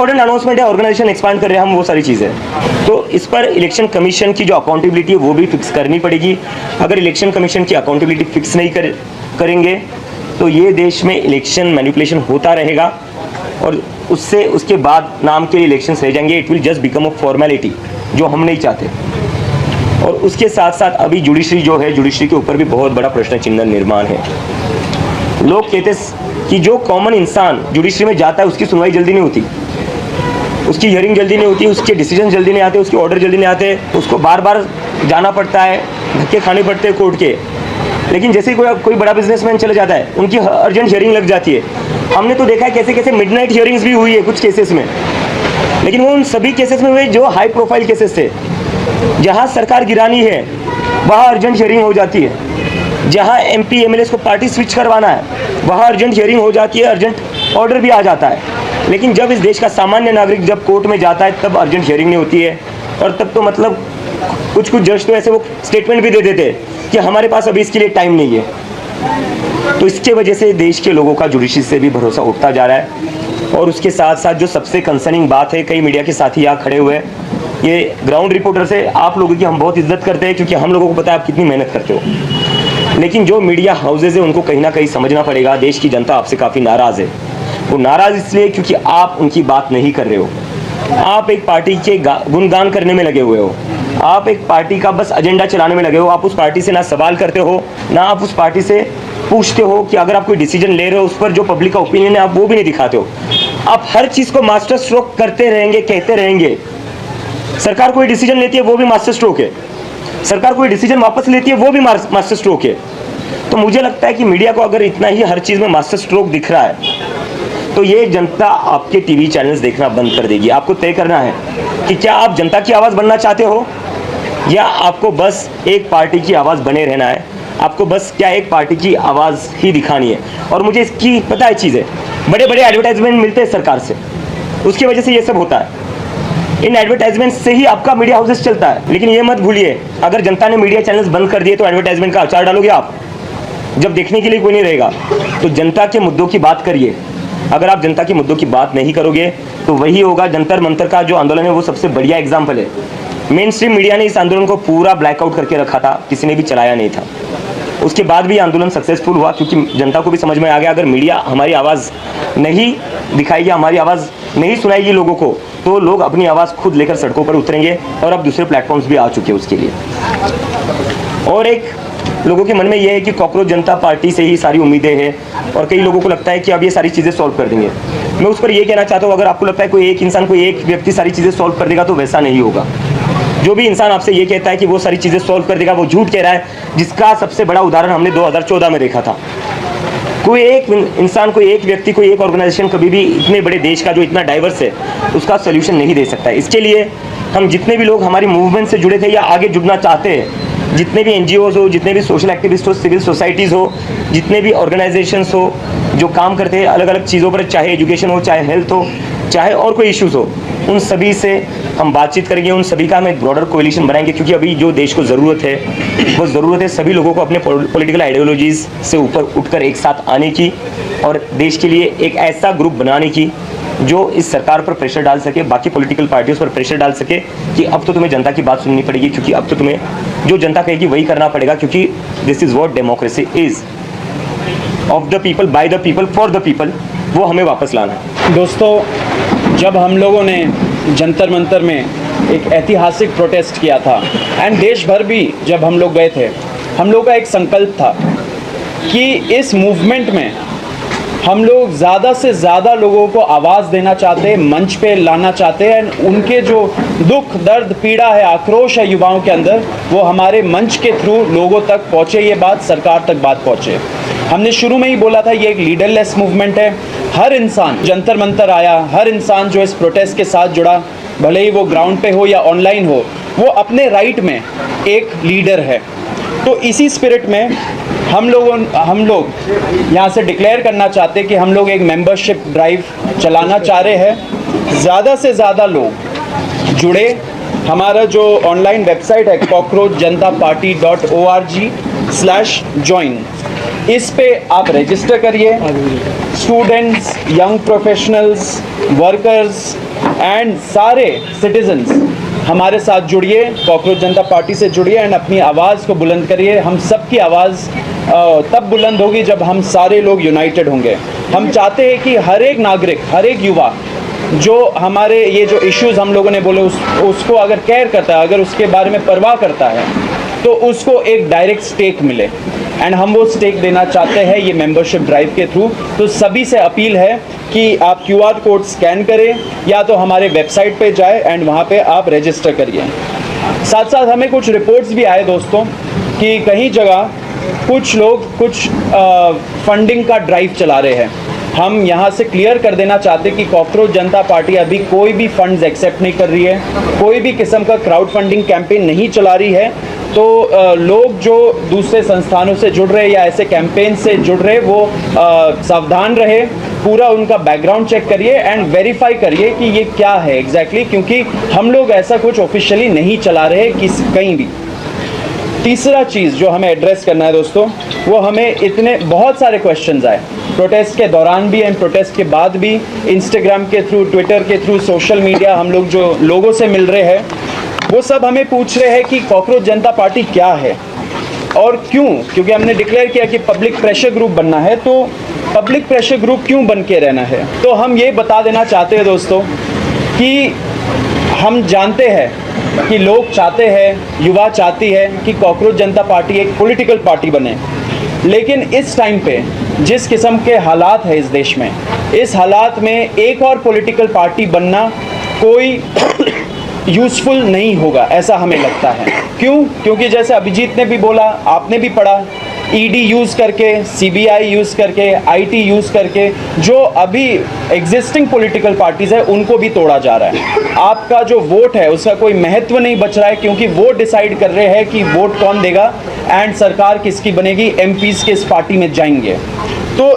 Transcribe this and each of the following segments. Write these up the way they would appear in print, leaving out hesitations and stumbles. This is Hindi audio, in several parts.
इम्पोर्टेंट अनाउंसमेंट है, ऑर्गेनाइजेशन एक्सपांड कर रहे हैं हम, वो सारी चीज़ें। तो इस पर इलेक्शन कमीशन की जो अकाउंटेबिलिटी है वो भी फिक्स करनी पड़ेगी। अगर इलेक्शन कमीशन की अकाउंटेबिलिटी फिक्स नहीं करेंगे तो ये देश में इलेक्शन मैनिपुलेशन होता रहेगा और उससे उसके बाद नाम के इलेक्शंस रह जाएंगे। It will just become a formality, जो हम नहीं चाहते। और उसके साथ साथ अभी जुडिशरी जो है, जुडिशरी के ऊपर भी बहुत बड़ा प्रश्न चिन्ह निर्माण है। लोग कहते कि जो कॉमन इंसान जुडिशरी में जाता है उसकी सुनवाई जल्दी नहीं होती, उसकी हियरिंग जल्दी नहीं होती, उसके डिसीजन जल्दी नहीं आते, उसके ऑर्डर जल्दी नहीं आते, उसको बार बार जाना पड़ता है, धक्के खाने पड़ते हैं कोर्ट के। लेकिन जैसे ही कोई बड़ा बिजनेसमैन चले जाता है उनकी अर्जेंट हियरिंग लग जाती है। हमने तो देखा है कैसे कैसे मिडनाइट हियरिंग्स भी हुई है कुछ केसेस में, लेकिन वो उन सभी केसेस में हुए जो हाई प्रोफाइल केसेस थे। जहाँ सरकार गिरानी है वहाँ अर्जेंट हियरिंग हो जाती है, जहाँ MP MLAs को पार्टी स्विच करवाना है वहाँ अर्जेंट हियरिंग हो जाती है, अर्जेंट ऑर्डर भी आ जाता है। लेकिन जब इस देश का सामान्य नागरिक जब कोर्ट में जाता है तब अर्जेंट हियरिंग नहीं होती है। और तब तो मतलब कुछ जज तो ऐसे वो स्टेटमेंट भी दे देते हैं कि हमारे पास अभी इसके लिए टाइम नहीं है। तो इसके वजह से देश के लोगों का जुडिशरी से भी भरोसा उठता जा रहा है। और उसके साथ साथ जो सबसे कंसर्निंग बात है, कई मीडिया के साथी यहाँ खड़े हुए हैं, ये ग्राउंड रिपोर्टर से आप लोगों की हम बहुत इज्जत करते हैं क्योंकि हम लोगों को पता है आप कितनी मेहनत करते हो। लेकिन जो मीडिया हाउसेज है उनको कहीं ना कहीं समझना पड़ेगा, देश की जनता आपसे काफ़ी नाराज़ है। वो नाराज़ इसलिए क्योंकि आप उनकी बात नहीं कर रहे हो। आप एक पार्टी के गुणगान करने में लगे हुए हो, आप एक पार्टी का बस एजेंडा चलाने में लगे हो। आप उस पार्टी से ना सवाल करते हो, ना आप उस पार्टी से पूछते हो कि अगर आप कोई डिसीजन ले रहे हो उस पर जो पब्लिक का ओपिनियन है आप वो भी नहीं दिखाते हो। आप हर चीज़ को मास्टर स्ट्रोक करते रहेंगे, कहते रहेंगे। सरकार कोई डिसीजन लेती है वो भी मास्टर स्ट्रोक है, सरकार कोई डिसीजन वापस लेती है वो भी मास्टर स्ट्रोक है। तो मुझे लगता है कि मीडिया को अगर इतना ही हर चीज़ में मास्टर स्ट्रोक दिख रहा है तो ये जनता आपके टीवी चैनल्स देखना बंद कर देगी। आपको तय करना है कि क्या आप जनता की आवाज़ बनना चाहते हो या आपको बस एक पार्टी की आवाज़ बने रहना है। आपको बस क्या एक पार्टी की आवाज़ ही दिखानी है। और मुझे इसकी पता है चीज़ है, बड़े बड़े एडवर्टाइजमेंट मिलते हैं सरकार से, उसकी वजह से ये सब होता है। इन एडवर्टाइजमेंट से ही आपका मीडिया हाउसेस चलता है। लेकिन ये मत भूलिए, अगर जनता ने मीडिया चैनल्स बंद कर दिए तो एडवर्टाइजमेंट का अचार डालोगे आप, जब देखने के लिए कोई नहीं रहेगा। तो जनता के मुद्दों की बात करिए। अगर आप जनता के मुद्दों की बात नहीं करोगे तो वही होगा। जंतर मंतर का जो आंदोलन है वो सबसे बढ़िया एग्जाम्पल है। मेन स्ट्रीम मीडिया ने इस आंदोलन को पूरा ब्लैकआउट करके रखा था, किसी ने भी चलाया नहीं था। उसके बाद भी आंदोलन सक्सेसफुल हुआ क्योंकि जनता को भी समझ में आ गया अगर मीडिया हमारी आवाज़ नहीं दिखाएगी, हमारी आवाज़ नहीं सुनाएगी लोगों को, तो लोग अपनी आवाज़ खुद लेकर सड़कों पर उतरेंगे। और अब दूसरे प्लेटफॉर्म्स भी आ चुके हैं उसके लिए। और एक लोगों के मन में ये है कि कॉकरोच जनता पार्टी से ही सारी उम्मीदें हैं और कई लोगों को लगता है कि अब ये सारी चीज़ें सॉल्व कर देंगे। मैं उस पर ये कहना चाहता हूँ, अगर आपको लगता है कोई एक इंसान, कोई एक व्यक्ति सारी चीज़ें सॉल्व कर देगा तो वैसा नहीं होगा। जो भी इंसान आपसे ये कहता है कि वो सारी चीज़ें सॉल्व कर देगा वो झूठ कह रहा है, जिसका सबसे बड़ा उदाहरण हमने 2014 में देखा था। कोई एक इंसान, कोई एक व्यक्ति, कोई एक ऑर्गेनाइजेशन कभी भी इतने बड़े देश का जो इतना डाइवर्स है उसका सोल्यूशन नहीं दे सकता है। इसके लिए हम जितने भी लोग हमारी मूवमेंट से जुड़े थे या आगे जुड़ना चाहते हैं, जितने भी NGOs हो, जितने भी सोशल एक्टिविस्ट हो, सिविल सोसाइटीज़ हो, जितने भी ऑर्गेनाइजेशंस हो जो काम करते हैं अलग अलग चीज़ों पर, चाहे एजुकेशन हो, चाहे हेल्थ हो, चाहे और कोई इश्यूज़ हो, उन सभी से हम बातचीत करेंगे। उन सभी का हम एक ब्रॉडर कोलिशन बनाएंगे क्योंकि अभी जो देश को ज़रूरत है वो ज़रूरत है सभी लोगों को अपने पॉलिटिकल आइडियोलॉजीज़ से ऊपर उठकर एक साथ आने की और देश के लिए एक ऐसा ग्रुप बनाने की जो इस सरकार पर प्रेशर डाल सके, बाकी पॉलिटिकल पार्टियों पर प्रेशर डाल सके कि अब तो तुम्हें जनता की बात सुननी पड़ेगी, क्योंकि अब तो तुम्हें जो जनता कहेगी वही करना पड़ेगा, क्योंकि this is what democracy is, of the people, by the people, for the people. वो हमें वापस लाना है। दोस्तों, जब हम लोगों ने जंतर मंतर में एक ऐतिहासिक प्रोटेस्ट किया था एंड देश भर भी जब हम लोग गए थे, हम लोग का एक संकल्प था कि इस मूवमेंट में हम लोग ज़्यादा से ज़्यादा लोगों को आवाज़ देना चाहते हैं, मंच पे लाना चाहते हैं। उनके जो दुख, दर्द, पीड़ा है, आक्रोश है युवाओं के अंदर, वो हमारे मंच के थ्रू लोगों तक पहुँचे, ये बात सरकार तक बात पहुँचे। हमने शुरू में ही बोला था ये एक लीडरलेस मूवमेंट है। हर इंसान जंतर मंतर आया, हर इंसान जो इस प्रोटेस्ट के साथ जुड़ा, भले ही वो ग्राउंड पे हो या ऑनलाइन हो, वो अपने राइट में एक लीडर है। तो इसी स्पिरिट में हम लोग यहाँ से डिक्लेयर करना चाहते कि हम लोग एक मेंबरशिप ड्राइव चलाना चाह रहे हैं। ज़्यादा से ज़्यादा लोग जुड़े। हमारा जो ऑनलाइन वेबसाइट है cockroachjanta.org/join, इस पे आप रजिस्टर करिए। Students, young professionals, workers, and सारे सिटीजन्स हमारे साथ जुड़िए, कॉकरोच जनता पार्टी से जुड़िए एंड अपनी आवाज़ को बुलंद करिए। हम सबकी आवाज़ तब बुलंद होगी जब हम सारे लोग यूनाइटेड होंगे। हम चाहते हैं कि हर एक नागरिक, हर एक युवा जो हमारे ये जो इश्यूज़ हम लोगों ने बोले उसको अगर केयर करता है, अगर उसके बारे में परवाह करता है, तो उसको एक डायरेक्ट स्टेक मिले एंड हम वो स्टेक देना चाहते हैं ये मेंबरशिप ड्राइव के थ्रू। तो सभी से अपील है कि आप QR कोड स्कैन करें या तो हमारे वेबसाइट पे जाए एंड वहाँ पे आप रजिस्टर करिए। साथ साथ हमें कुछ रिपोर्ट्स भी आए दोस्तों कि कहीं जगह कुछ लोग कुछ फंडिंग का ड्राइव चला रहे हैं। हम यहाँ से क्लियर कर देना चाहते हैं कि कॉकरोच जनता पार्टी अभी कोई भी फंड्स एक्सेप्ट नहीं कर रही है, कोई भी किस्म का क्राउड फंडिंग कैंपेन नहीं चला रही है। तो लोग जो दूसरे संस्थानों से जुड़ रहे या ऐसे कैंपेन से जुड़ रहे वो सावधान रहे, पूरा उनका बैकग्राउंड चेक करिए एंड वेरीफाई करिए कि ये क्या है एग्जैक्टली, क्योंकि हम लोग ऐसा कुछ ऑफिशियली नहीं चला रहे कहीं भी। तीसरा चीज़ जो हमें एड्रेस करना है दोस्तों, वो हमें इतने बहुत सारे क्वेश्चंस आए प्रोटेस्ट के दौरान भी एंड प्रोटेस्ट के बाद भी, इंस्टाग्राम के थ्रू, ट्विटर के थ्रू, सोशल मीडिया, हम लोग जो लोगों से मिल रहे हैं वो सब हमें पूछ रहे हैं कि कॉकरोच जनता पार्टी क्या है और क्यों। क्योंकि हमने डिक्लेयर किया कि पब्लिक प्रेशर ग्रुप बनना है, तो पब्लिक प्रेशर ग्रुप क्यों बन के रहना है। तो हम ये बता देना चाहते हैं दोस्तों कि हम जानते हैं कि लोग चाहते हैं, युवा चाहती है कि कॉकरोच जनता पार्टी एक पॉलिटिकल पार्टी बने, लेकिन इस टाइम पे जिस किस्म के हालात है इस देश में, इस हालात में एक और पॉलिटिकल पार्टी बनना कोई यूज़फुल नहीं होगा, ऐसा हमें लगता है। क्यों? क्योंकि जैसे अभिजीत ने भी बोला, आपने भी पढ़ा, ED यूज़ करके, CBI यूज़ करके, IT यूज़ करके जो अभी एग्जिस्टिंग पॉलिटिकल पार्टीज़ है उनको भी तोड़ा जा रहा है। आपका जो वोट है उसका कोई महत्व नहीं बच रहा है, क्योंकि वो डिसाइड कर रहे हैं कि वोट कौन देगा एंड सरकार किसकी बनेगी, MPs किस पार्टी में जाएंगे। तो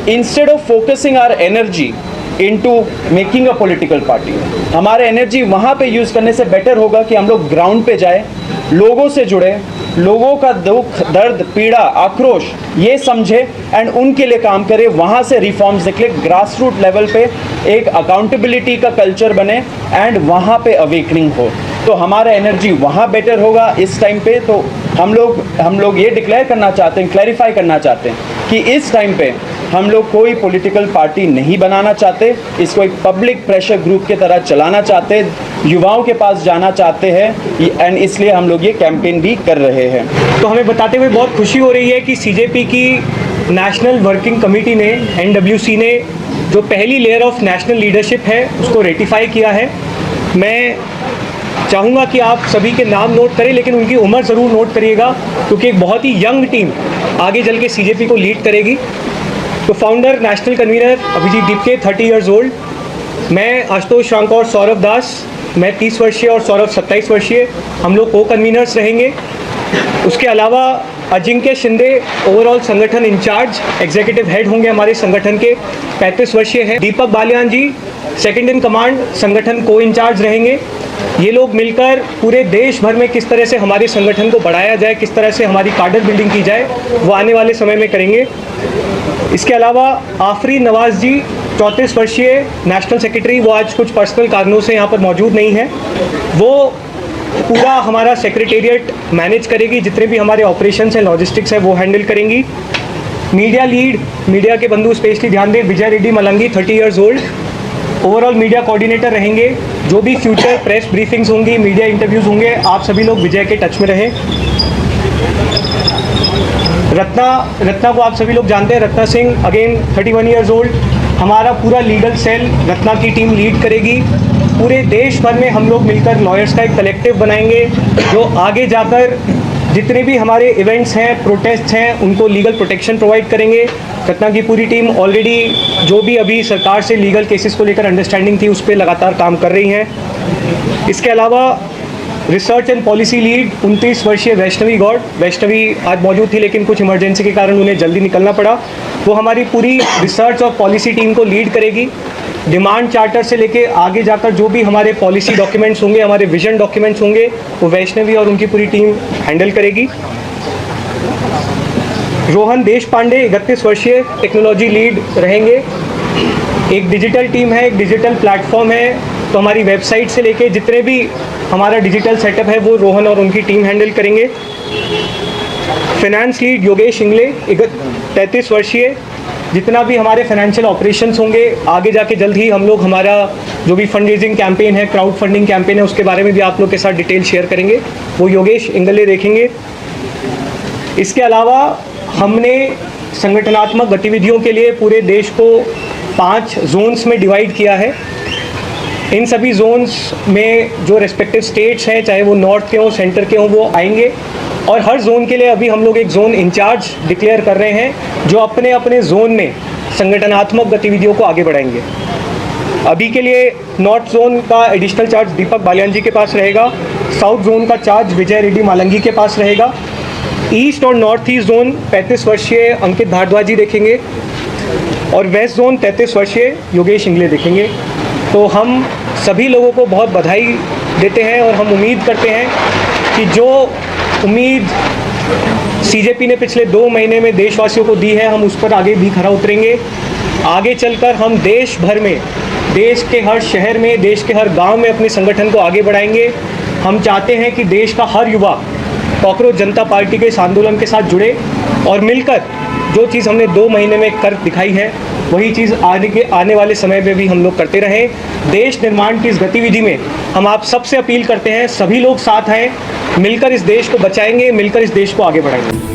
instead of focusing our energy into making a political party, हमारे एनर्जी वहाँ पे यूज़ करने से बेटर होगा कि हम लोग ग्राउंड पे जाए, लोगों से जुड़े, लोगों का दुख, दर्द, पीड़ा, आक्रोश ये समझे एंड उनके लिए काम करें, वहाँ से रिफॉर्म्स निकले, ग्रास रूट लेवल पे एक अकाउंटेबिलिटी का कल्चर बने एंड वहाँ पे अवेकनिंग हो, तो हमारा एनर्जी वहाँ बेटर होगा इस टाइम पे। तो हम लोग ये डिक्लेयर करना चाहते हैं, क्लैरिफाई करना चाहते हैं कि इस टाइम पे हम लोग कोई पॉलिटिकल पार्टी नहीं बनाना चाहते, इसको एक पब्लिक प्रेशर ग्रुप की तरह चलाना चाहते, युवाओं के पास जाना चाहते हैं एंड इसलिए हम लोग ये कैंपेन भी कर रहे हैं। तो हमें बताते हुए बहुत खुशी हो रही है कि CJP की नेशनल वर्किंग कमेटी ने, NWC ने जो पहली लेयर ऑफ नेशनल लीडरशिप है उसको रेटिफाई किया है। मैं चाहूँगा कि आप सभी के नाम नोट करें, लेकिन उनकी उम्र ज़रूर नोट करिएगा, क्योंकि एक बहुत ही यंग टीम आगे चल के CJP को लीड करेगी। तो founder national convener Abhijit Dipke 30 years old, मैं आशुतोष शांकर और सौरभ दास, मैं 30 वर्षीय और सौरभ 27 वर्षीय, हम लोग को कन्वीनर्स रहेंगे। उसके अलावा अजिंक्य शिंदे ओवरऑल संगठन इंचार्ज, एग्जीक्यूटिव हेड होंगे हमारे संगठन के, 35 वर्षीय हैं। दीपक बालियान जी सेकंड इन कमांड, संगठन को इंचार्ज रहेंगे। ये लोग मिलकर पूरे देश भर में किस तरह से हमारे संगठन को बढ़ाया जाए, किस तरह से हमारी कार्डर बिल्डिंग की जाए, वो आने वाले समय में करेंगे। इसके अलावा आफरीन नवाज जी 34 वर्षीय नेशनल सेक्रेटरी, वो आज कुछ पर्सनल कारणों से यहाँ पर मौजूद नहीं है, वो पूरा हमारा सेक्रेटेरिएट मैनेज करेगी, जितने भी हमारे ऑपरेशंस हैं, लॉजिस्टिक्स है, वो हैंडल करेंगी। मीडिया लीड, मीडिया के बंधु स्पेशली ध्यान दें, Vijay Reddy Malangi 30 years old, overall media coordinator रहेंगे। जो भी फ्यूचर प्रेस ब्रीफिंग्स होंगी, मीडिया इंटरव्यूज़ होंगे, आप सभी लोग विजय के टच में रहें। रत्ना को आप सभी लोग जानते हैं, Ratna Singh again 31 years old, हमारा पूरा लीगल सेल रत्ना की टीम लीड करेगी। पूरे देश भर में हम लोग मिलकर लॉयर्स का एक कलेक्टिव बनाएंगे, जो आगे जाकर जितने भी हमारे इवेंट्स हैं, प्रोटेस्ट हैं, उनको लीगल प्रोटेक्शन प्रोवाइड करेंगे। रत्ना की पूरी टीम ऑलरेडी जो भी अभी सरकार से लीगल केसेस को लेकर अंडरस्टैंडिंग थी, उस पर लगातार काम कर रही हैं। इसके अलावा रिसर्च एंड पॉलिसी लीड 29 वर्षीय वैष्णवी गौड़, वैष्णवी आज मौजूद थी लेकिन कुछ इमरजेंसी के कारण उन्हें जल्दी निकलना पड़ा, वो हमारी पूरी रिसर्च और पॉलिसी टीम को लीड करेगी। डिमांड चार्टर से लेके आगे जाकर जो भी हमारे पॉलिसी डॉक्यूमेंट्स होंगे, हमारे विजन डॉक्यूमेंट्स होंगे, वो वैष्णवी और उनकी पूरी टीम हैंडल करेगी। रोहन देश पांडे 31 वर्षीय टेक्नोलॉजी लीड रहेंगे। एक डिजिटल टीम है, एक डिजिटल प्लेटफॉर्म है तो हमारी वेबसाइट से लेके जितने भी हमारा डिजिटल सेटअप है वो रोहन और उनकी टीम हैंडल करेंगे। फाइनेंस लीड योगेश इंगले 33 वर्षीय। जितना भी हमारे फाइनेंशियल ऑपरेशंस होंगे आगे जाके जल्द ही हम लोग हमारा जो भी फंड रेजिंग कैंपेन है, क्राउड फंडिंग कैंपेन है, उसके बारे में भी आप लोग के साथ डिटेल शेयर करेंगे, वो योगेश इंगले देखेंगे। इसके अलावा हमने संगठनात्मक गतिविधियों के लिए पूरे देश को 5 जोन्स में डिवाइड किया है। इन सभी जोन्स में जो रेस्पेक्टिव स्टेट्स हैं, चाहे वो नॉर्थ के हों, सेंटर के हों, वो आएंगे और हर जोन के लिए अभी हम लोग एक जोन इंचार्ज डिक्लेयर कर रहे हैं जो अपने अपने जोन में संगठनात्मक गतिविधियों को आगे बढ़ाएंगे। अभी के लिए नॉर्थ जोन का एडिशनल चार्ज दीपक बालियान जी के पास रहेगा, साउथ जोन का चार्ज विजय रेड्डी मालंगी के पास रहेगा, ईस्ट और नॉर्थ ईस्ट जोन 35 वर्षीय अंकित भारद्वाज जी देखेंगे और वेस्ट जोन 33 वर्षीय योगेश इंगले देखेंगे। तो हम सभी लोगों को बहुत बधाई देते हैं और हम उम्मीद करते हैं कि जो उम्मीद सीजेपी ने पिछले 2 महीने में देशवासियों को दी है, हम उस पर आगे भी खरा उतरेंगे। आगे चलकर हम देश भर में, देश के हर शहर में, देश के हर गांव में अपने संगठन को आगे बढ़ाएंगे। हम चाहते हैं कि देश का हर युवा कॉकरोच जनता पार्टी के इस आंदोलन के साथ जुड़े और मिलकर जो चीज़ हमने 2 महीने में कर दिखाई है वही चीज़ आने वाले समय में भी हम लोग करते रहें। देश निर्माण की इस गतिविधि में हम आप सबसे अपील करते हैं, सभी लोग साथ हैं, मिलकर इस देश को बचाएंगे, मिलकर इस देश को आगे बढ़ाएंगे।